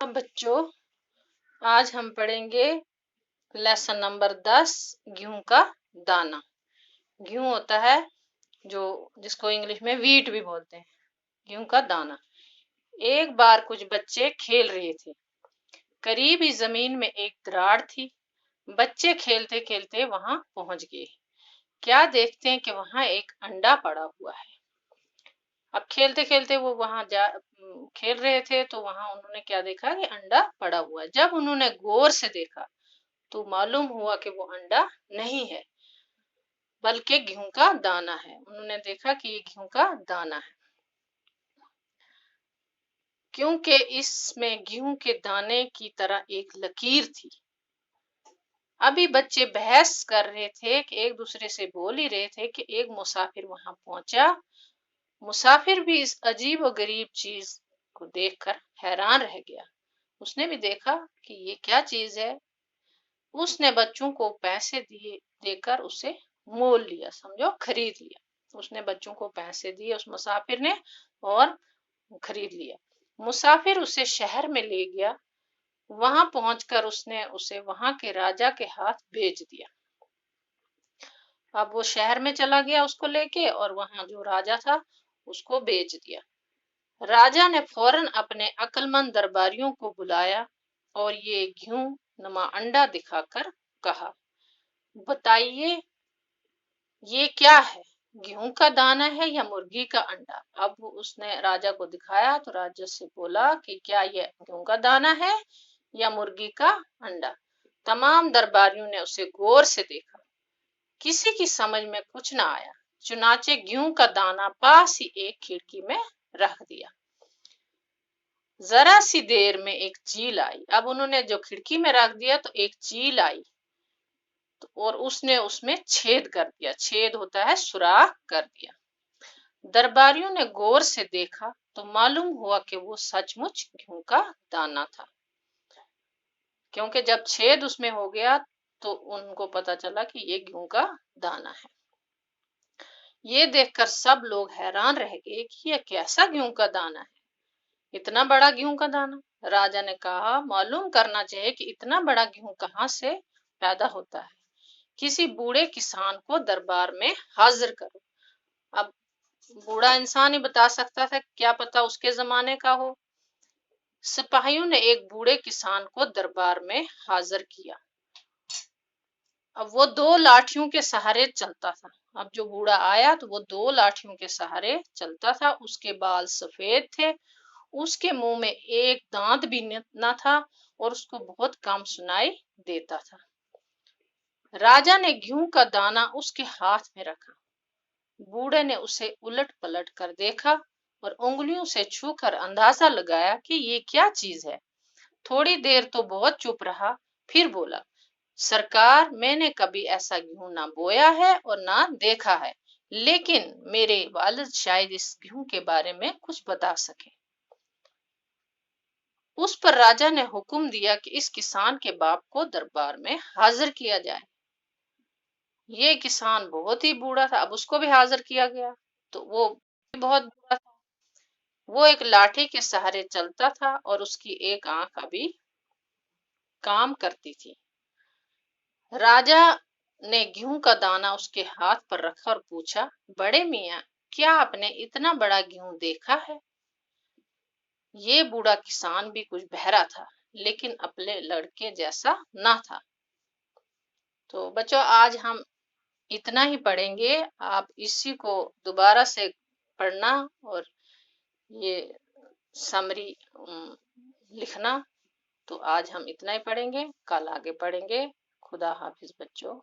बच्चों, आज हम पढ़ेंगे लेसन नंबर 10 गेहूं का दाना। गेहूं होता है जो जिसको इंग्लिश में वीट भी बोलते हैं। गेहूं का दाना। एक बार कुछ बच्चे खेल रहे थे। करीब ही जमीन में एक दरार थी। बच्चे खेलते खेलते वहां पहुंच गए। क्या देखते हैं कि वहां एक अंडा पड़ा हुआ है। अब खेलते खेलते वो वहां खेल रहे थे तो वहां उन्होंने क्या देखा कि अंडा पड़ा हुआ है। जब उन्होंने गौर से देखा तो मालूम हुआ कि वो अंडा नहीं है बल्कि गेहूं का दाना है। उन्होंने देखा कि ये गेहूं का दाना है क्योंकि इसमें गेहूं के दाने की तरह एक लकीर थी। अभी बच्चे बहस कर रहे थे कि एक दूसरे से बोल ही रहे थे कि एक मुसाफिर वहां पहुंचा। मुसाफिर भी इस अजीब और गरीब चीज को देखकर हैरान रह गया। उसने भी देखा कि ये क्या चीज है। उसने बच्चों को पैसे दिए देकर उसे मोल लिया, समझो खरीद लिया। उसने बच्चों को पैसे दिए उस मुसाफिर ने और खरीद लिया। मुसाफिर उसे शहर में ले गया। वहां पहुंचकर उसने उसे वहां के राजा के हाथ बेच दिया। अब वो शहर में चला गया उसको लेके और वहां जो राजा था उसको बेच दिया। राजा ने फौरन अपने अक्लमंद दरबारियों को बुलाया और ये गेहूं नमा अंडा दिखाकर कहा, बताइए ये क्या है, गेहूं का दाना है या मुर्गी का अंडा। अब उसने राजा को दिखाया तो राजा से बोला कि क्या ये गेहूं का दाना है या मुर्गी का अंडा। तमाम दरबारियों ने उसे गौर से देखा। किसी की समझ में कुछ ना आया। चुनाचे गेहूं का दाना पास ही एक खिड़की में रख दिया। जरा सी देर में एक चील आई। अब उन्होंने जो खिड़की में रख दिया तो एक चील आई और उसने उसमें छेद कर दिया। छेद होता है सुराख कर दिया। दरबारियों ने गौर से देखा तो मालूम हुआ कि वो सचमुच गेहूं का दाना था। क्योंकि जब छेद उसमें हो गया तो उनको पता चला कि ये गेहूं का दाना है। ये देखकर सब लोग हैरान रह गए कि ये कैसा गेहूं का दाना है, इतना बड़ा गेहूं का दाना। राजा ने कहा, मालूम करना चाहिए कि इतना बड़ा गेहूं कहाँ से पैदा होता है। किसी बूढ़े किसान को दरबार में हाजिर करो। अब बूढ़ा इंसान ही बता सकता था, क्या पता उसके जमाने का हो। सिपाहियों ने एक बूढ़े किसान को दरबार में हाजिर किया। अब वो 2 लाठियों के सहारे चलता था। अब जो बूढ़ा आया तो वो 2 लाठियों के सहारे चलता था। उसके बाल सफेद थे। उसके मुंह में एक दांत भी न था और उसको बहुत कम सुनाई देता था। राजा ने गेहूं का दाना उसके हाथ में रखा। बूढ़े ने उसे उलट पलट कर देखा और उंगलियों से छूकर अंदाजा लगाया कि ये क्या चीज है। थोड़ी देर तो बहुत चुप रहा, फिर बोला, सरकार, मैंने कभी ऐसा गेहूं ना बोया है और ना देखा है, लेकिन मेरे वालिद शायद इस गेहूं के बारे में कुछ बता सके। उस पर राजा ने हुक्म दिया कि इस किसान के बाप को दरबार में हाजिर किया जाए। ये किसान बहुत ही बूढ़ा था। अब उसको भी हाजिर किया गया तो वो भी बहुत बूढ़ा था। वो एक लाठी के सहारे चलता था और उसकी एक आंख अभी काम करती थी। राजा ने गेहूं का दाना उसके हाथ पर रखा और पूछा, बड़े मियाँ, क्या आपने इतना बड़ा गेहूं देखा है। ये बूढ़ा किसान भी कुछ बहरा था लेकिन अपने लड़के जैसा ना था। तो बच्चों, आज हम इतना ही पढ़ेंगे। आप इसी को दोबारा से पढ़ना और ये समरी लिखना। तो आज हम इतना ही पढ़ेंगे, कल आगे पढ़ेंगे। खुदा हाफिज बच्चों।